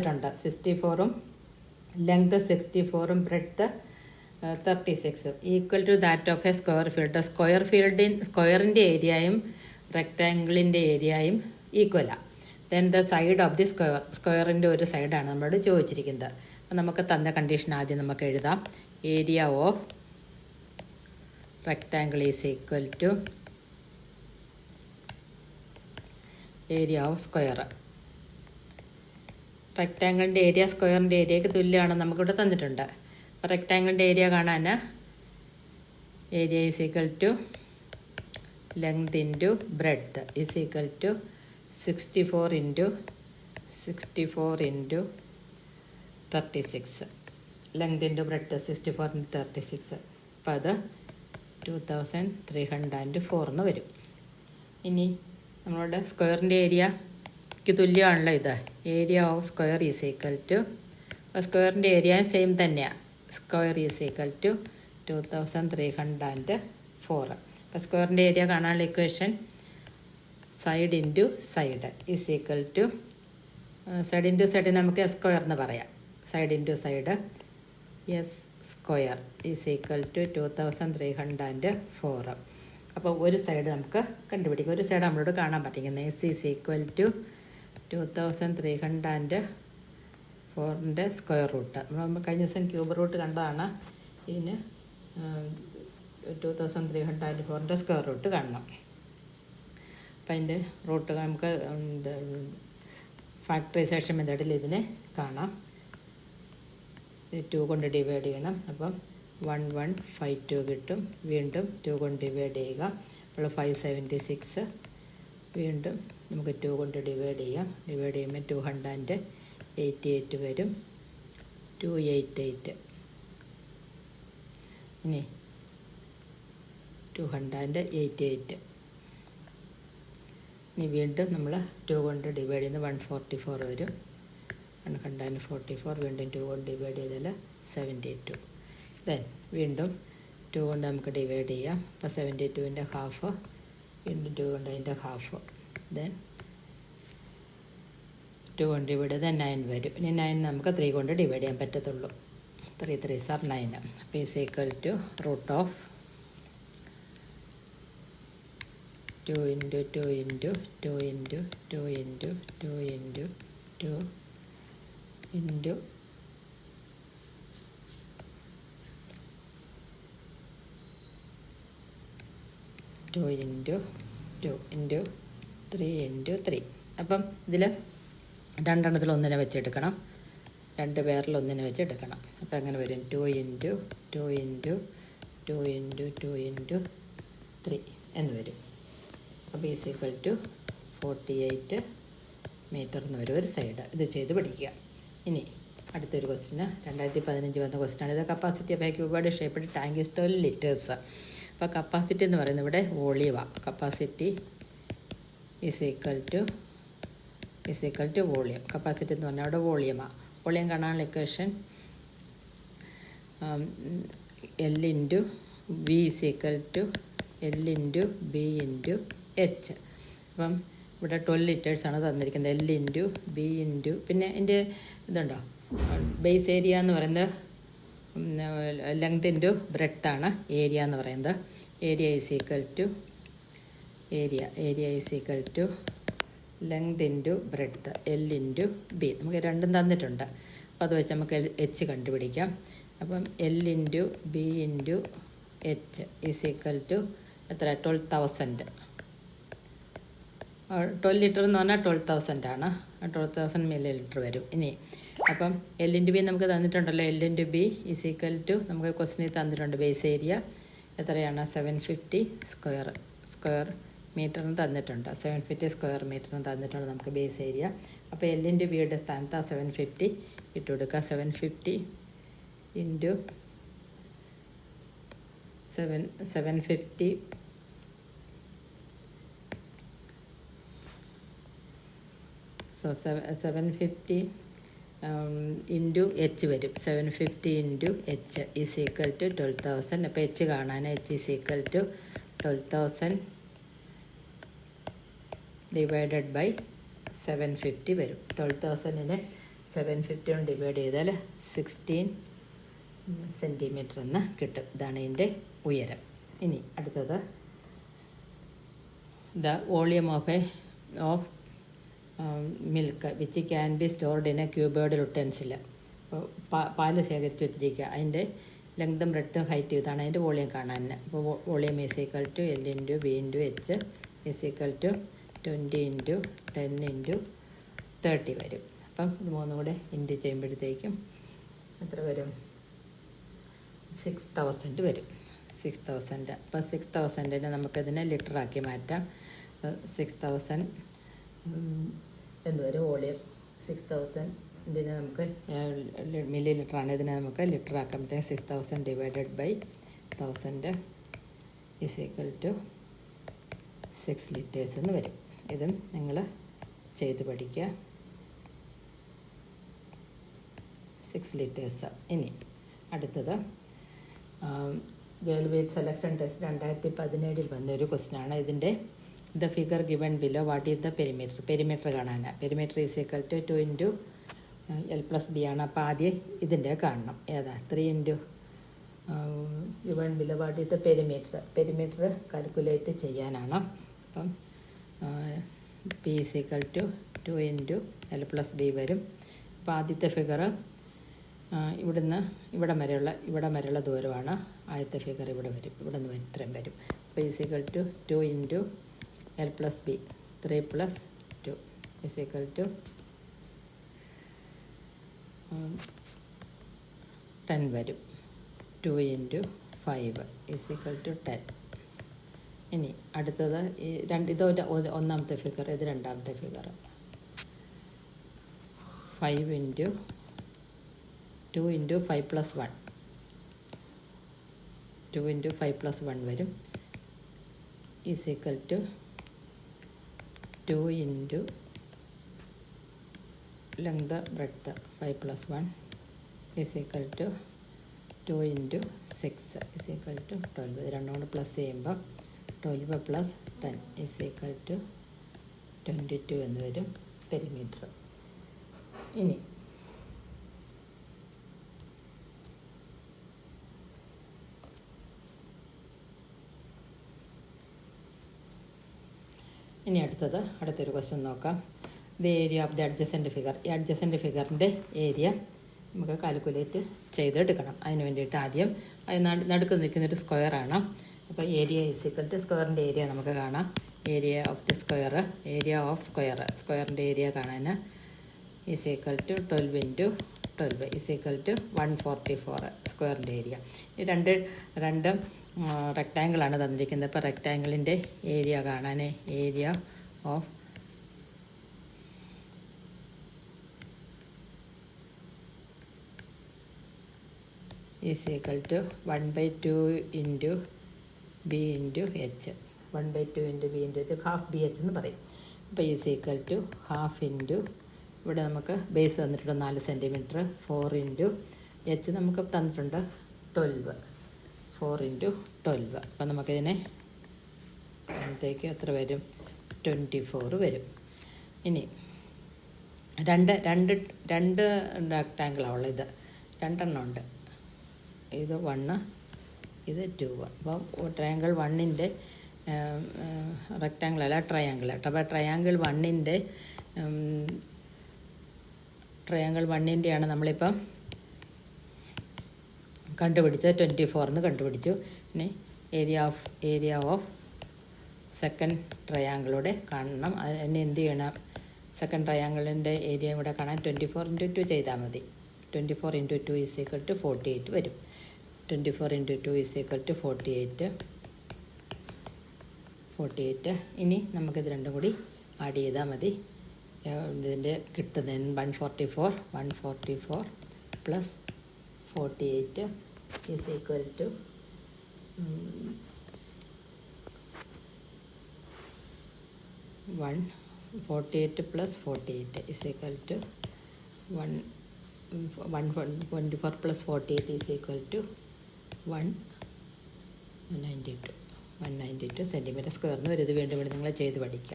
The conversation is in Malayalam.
64ഉം ലെങ്ത് 64ഉം breadth 36 equal to that of a square field. സ്ക്വയറിൻ്റെ ഏരിയയും റെക്റ്റാങ്കിളിൻ്റെ ഏരിയയും ഈക്വലാണ്. Then the side of the സ്ക്വയറിൻ്റെ ഒരു സൈഡാണ് നമ്മളോട് ചോദിച്ചിരിക്കുന്നത്. അപ്പം നമുക്ക് തന്ന കണ്ടീഷൻ ആദ്യം നമുക്ക് എഴുതാം. Area of rectangle is equal to area of square. റെക്റ്റാങ്കിളിൻ്റെ ഏരിയ സ്ക്വയറിൻ്റെ ഏരിയയ്ക്ക് തുല്യമാണെന്ന് നമുക്കിവിടെ തന്നിട്ടുണ്ട്. അപ്പോൾ റെക്റ്റാങ്കിളിൻ്റെ ഏരിയ കാണാൻ area is equal to length into breadth is equal to 64 into 36. Length into breadth 64 into 36. അപ്പോൾ അത് 2304 എന്ന് വരും. ഇനി നമ്മളുടെ സ്ക്വയറിൻ്റെ ഏരിയയ്ക്ക് തുല്യമാണല്ലോ ഇത്. Area of square is equal to, സ്ക്വയറിൻ്റെ ഏരിയ സെയിം തന്നെയാണ്. Square is equal to 2304. അപ്പോൾ സ്ക്വയറിൻ്റെ ഏരിയ കാണാനുള്ള equation side into side is equal to, side into side നമുക്ക് എസ് സ്ക്വയർ എന്ന് പറയാം. Side into side S square is equal to 2304. അപ്പോൾ ഒരു സൈഡ് നമുക്ക് കണ്ടുപിടിക്കാം. ഒരു സൈഡ് നമ്മളോട് കാണാൻ പറ്റിക്കുന്നത് എസ് ഈസ് ഈക്വൽ ടു 2304ൻ്റെ സ്ക്വയർ റൂട്ട്. നമ്മൾ കഴിഞ്ഞ ദിവസം ക്യൂബ് റൂട്ട് കണ്ടതാണ്. ഇതിന് 2304ൻ്റെ സ്ക്വയർ റൂട്ട് കാണണം. അപ്പം അതിൻ്റെ റൂട്ട് നമുക്ക് ഫാക്ടറൈസേഷൻ മെത്തേഡിൽ ഇതിനെ കാണാം. 2 കൊണ്ട് ഡിവൈഡ് ചെയ്യണം. അപ്പം 1152 കിട്ടും. വീണ്ടും 2 കൊണ്ട് ഡിവൈഡ് ചെയ്യുക. അപ്പോൾ 576. വീണ്ടും നമുക്ക് 2 കൊണ്ട് ഡിവൈഡ് ചെയ്യാം. ഡിവൈഡ് ചെയ്യുമ്പോൾ 288 വരും. 288. ഇനി 288. ഇനി വീണ്ടും നമ്മൾ 2 കൊണ്ട് ഡിവൈഡ് ചെയ്യുന്നത് 144 വരും. 144. വീണ്ടും 2 കൊണ്ട് ഡിവൈഡ് ചെയ്താൽ 72. ദെൻ വീണ്ടും 2 കൊണ്ട് നമുക്ക് ഡിവൈഡ് ചെയ്യാം. അപ്പോൾ 72ൻ്റെ ഹാഫ്. വീണ്ടും 2 കൊണ്ട് അതിൻ്റെ ഹാഫ്. ദെൻ 2 കൊണ്ട് ഡിവൈഡ് ചെയ്താൽ 9 വരും. ഇനി 9 നമുക്ക് 3 കൊണ്ട് ഡിവൈഡ് ചെയ്യാൻ പറ്റത്തുള്ളൂ. 3 3s are 9. അപ്പോൾ is equal to root of 2 into 2 into 2 into 2 into 2 into 2 into 2 into 2 into 3 into 3. അപ്പം ഇതിൽ രണ്ടെണ്ണത്തിൽ ഒന്നിനെ വെച്ചെടുക്കണം. 2 പേരിൽ ഒന്നിനെ വെച്ചെടുക്കണം. അപ്പം അങ്ങനെ വരും 2 ഇൻറ്റു 2 ഇൻറ്റു 2 ഇൻറ്റു 2 ഇൻറ്റു 3 എന്ന് വരും. അപ്പോൾ ഈസ് ഈക്വൽ ടു 48 മീറ്റർ എന്ന് വരും ഒരു സൈഡ്. ഇത് ചെയ്ത് പഠിക്കുക. ഇനി അടുത്തൊരു ക്വസ്റ്റിന് 2015 വന്ന ക്വസ്റ്റിനാണ്. ഇത് capacity of a cuboid shaped tank is 12 litres. അപ്പോൾ കപ്പാസിറ്റി എന്ന് പറയുന്നത് ഇവിടെ വോളിയമാണ്. Capacity is equal to volume. Capacity എന്ന് പറഞ്ഞാൽ അവിടെ വോളിയമാണ്. വോളിയം കാണാനുള്ള equation L into V is equal to L into B into H. അപ്പം ഇവിടെ 12 ലിറ്റേഴ്സാണ് തന്നിരിക്കുന്നത്. എൽ ഇൻറ്റു ബി ഇൻറ്റു പിന്നെ എൻ്റെ ഇതുണ്ടോ ബേസ് ഏരിയ എന്ന് പറയുന്നത് ലെങ്ത് ഇൻറ്റു ബ്രെഡ്ത്താണ് ഏരിയ എന്ന് പറയുന്നത്. Area is equal to length into breadth L into B. നമുക്ക് രണ്ടും തന്നിട്ടുണ്ട്. അപ്പോൾ അത് വെച്ച് നമുക്ക് എച്ച് കണ്ടുപിടിക്കാം. അപ്പം L into B into H is equal to എത്ര? 12,000. 12 ലിറ്റർ എന്ന് പറഞ്ഞാൽ 12,000 ആണ്. 12,000 മില്ലി ലിറ്റർ വരും. ഇനി അപ്പം എൽ ഇൻറ്റു ബി നമുക്ക് തന്നിട്ടുണ്ടല്ലോ. L into B is equal to നമുക്ക് ക്വസ്റ്റിനിൽ തന്നിട്ടുണ്ട് ബേസ് ഏരിയ എത്രയാണ്? 750 സ്ക്വയർ മീറ്ററിന് തന്നിട്ടുണ്ട്. 750 സ്ക്വയർ മീറ്ററിന് തന്നിട്ടുണ്ട് നമുക്ക് ബേസ് ഏരിയ. അപ്പോൾ എൽ ഇൻറ്റു ബിയുടെ സ്ഥാനത്ത് ആ 750 ഇട്ട് കൊടുക്കുക. 750 ഇൻറ്റു 750 സോ 750 ഇൻറ്റു എച്ച് വരും. 750 into H is equal to 12,000. അപ്പോൾ എച്ച് കാണാൻ H is equal to 12,000 divided by 750 വരും. 12,000നെ 750 കൊണ്ട് ഡിവൈഡ് ചെയ്താൽ 16 സെൻറ്റിമീറ്റർ എന്ന് കിട്ടും. ഇതാണ് ഇതിൻ്റെ ഉയരം. ഇനി അടുത്തത് the volume of milk which can be stored in a cuboid യുട്ടൻസിൽ. പാല് ശേഖരിച്ച് വെച്ചിരിക്കുക, അതിൻ്റെ ലെങ്തും ബ്രെഡ്ത്തും ഹൈറ്റും ഇതാണ് അതിൻ്റെ വോളിയം കാണാൻ. അപ്പോൾ volume is equal to L into B into H is equal to 20 into 10 into 30 വരും. അപ്പം ഇത് മൂന്നും കൂടെ ഇൻറ്റു ചെയ്യുമ്പോഴത്തേക്കും എത്ര വരും? 6000 വരും. 6000. അപ്പോൾ 6000-നെ നമുക്കതിനെ ലിറ്ററാക്കി മാറ്റാം. 6000 എന്ത് വരും? വോളിയം 6000 ഇതിനെ നമുക്ക് മില്ലി ലിറ്ററാണ്, ഇതിനെ നമുക്ക് ലിറ്റർ ആക്കുമ്പോഴത്തേക്ക് 6000 divided by 1000 is equal to 6 litres എന്ന് വരും. ഇതും നിങ്ങൾ ചെയ്ത് പഠിക്കുക. 6 ലിറ്റേഴ്സ്. ഇനി അടുത്തത് ഗേൾ വെയ്റ്റ് സെലക്ഷൻ ടെസ്റ്റ് 2017 വന്നൊരു ക്വസ്റ്റ്യനാണ്. ഇതിൻ്റെ the figure given below what is the perimeter. Perimeter കാണാനാണ്. Perimeter is equal to 2 into L+B ആണ്. അപ്പോൾ ആദ്യം ഇതിൻ്റെ കാണണം. ഏതാ? 3 into given below what is the perimeter. Perimeter calculate ചെയ്യാനാണ്. അപ്പം P is equal to 2 into L+B വരും. അപ്പോൾ ആദ്യത്തെ ഫിഗർ ഇവിടുന്ന് ഇവിടം വരെയുള്ള ദൂരമാണ്. ആദ്യത്തെ ഫിഗർ ഇവിടെ വരും, ഇവിടെ നിന്ന് ഇത്രയും വരും. അപ്പോൾ is equal to 2 into L+B 3 + 2 is equal to 10 വരും. 2 ഇൻറ്റു 5 ഈസ് ഈക്വൽ ടു 10. ഇനി അടുത്തത് ഇത് ഒന്നാമത്തെ ഫിഗർ, ഇത് രണ്ടാമത്തെ ഫിഗർ. 5 ഇൻറ്റു 2 ഇൻറ്റു 5 + 1 2 ഇൻറ്റു 5 + 1 വരും. Is equal to 2 into length breadth 5 + 1 is equal to 2 into 6 is equal to 12. ഇത് രണ്ടും കൂടെ പ്ലസ് ചെയ്യുമ്പോൾ 12 + 10 ഈസ് ഈക്വൽ ടു 22 എന്ന് വരും പെരിമീറ്റർ. ഇനി അടുത്തൊരു ക്വസ്റ്റ്യൻ നോക്കാം. The area of the adjacent figure. ഈ അഡ്ജസൻറ്റ് ഫിഗറിൻ്റെ ഏരിയ നമുക്ക് കാൽക്കുലേറ്റ് ചെയ്തെടുക്കണം. അതിന് വേണ്ടിയിട്ട് ആദ്യം അത് നടുക്ക് നിൽക്കുന്നൊരു സ്ക്വയറാണ്. അപ്പോൾ ഏരിയ ഈസ് ഈക്വൽ ടു സ്ക്വയറിൻ്റെ ഏരിയ നമുക്ക് കാണാം. Area of the square, area of സ്ക്വയറിൻ്റെ ഏരിയ കാണാൻ is equal to 12 into 12 is equal to 144 സ്ക്വയറിൻ്റെ ഏരിയ. ഈ രണ്ട് റെക്റ്റാങ്കിളാണ് തന്നിരിക്കുന്നത്. അപ്പോൾ റെക്റ്റാങ്കിളിൻ്റെ ഏരിയ കാണാൻ area of is equal to 1/2 into B into H. 1/2 into B into H, half B H എന്ന് പറയും. അപ്പോൾ is equal to half into ഇവിടെ നമുക്ക് ബേസ് തന്നിട്ടുണ്ട് 4 സെൻറ്റിമീറ്റർ. 4 ഇൻറ്റു എച്ച് നമുക്ക് തന്നിട്ടുണ്ട് 12. 4 ഇൻറ്റു 12. അപ്പോൾ നമുക്കിതിനെ അന്നത്തേക്ക് എത്ര വരും? 24 വരും. ഇനി രണ്ട് റെക്റ്റാങ്കിളാണ് ഉള്ളത്. ഇത് രണ്ടെണ്ണം ഉണ്ട്. ഇത് 1, ഇത് 2. അപ്പോൾ ട്രയാങ്കിൾ 1ൻ്റെ റെക്റ്റാങ്കിളല്ല, ട്രയാങ്കിൾ. അപ്പോൾ ട്രയാങ്കിൾ 1ൻ്റെയാണ് നമ്മളിപ്പം കണ്ടുപിടിച്ചത്. 24 എന്ന് കണ്ടുപിടിച്ചു. ഇനി ഏരിയ ഓഫ് സെക്കൻഡ് ട്രയാങ്കിളൂടെ കാണണം. അതിന് എന്ത് ചെയ്യണം? സെക്കൻഡ് ട്രയാങ്കിളിൻ്റെ ഏരിയ കൂടെ കാണാൻ 24 ഇൻറ്റു 2 ചെയ്താൽ മതി. 24 ഇൻറ്റു 2 ഈസ് ഈക്വൽ ടു 48 വരും. 24 ഇൻറ്റു 2 ഈസ് ഈക്വൽ ടു 48. ഇനി നമുക്കിത് രണ്ടും കൂടി ആഡ് ചെയ്താൽ മതി. ഇതിൻ്റെ കിട്ടുന്നതിന് 144 plus 48 is equal to 148 plus 48 is equal to 124 plus 48 is equal to 192 centimetre സ്ക്വയറിന് വരും. ഇത് വീണ്ടും നിങ്ങൾ ചെയ്ത് പഠിക്കുക.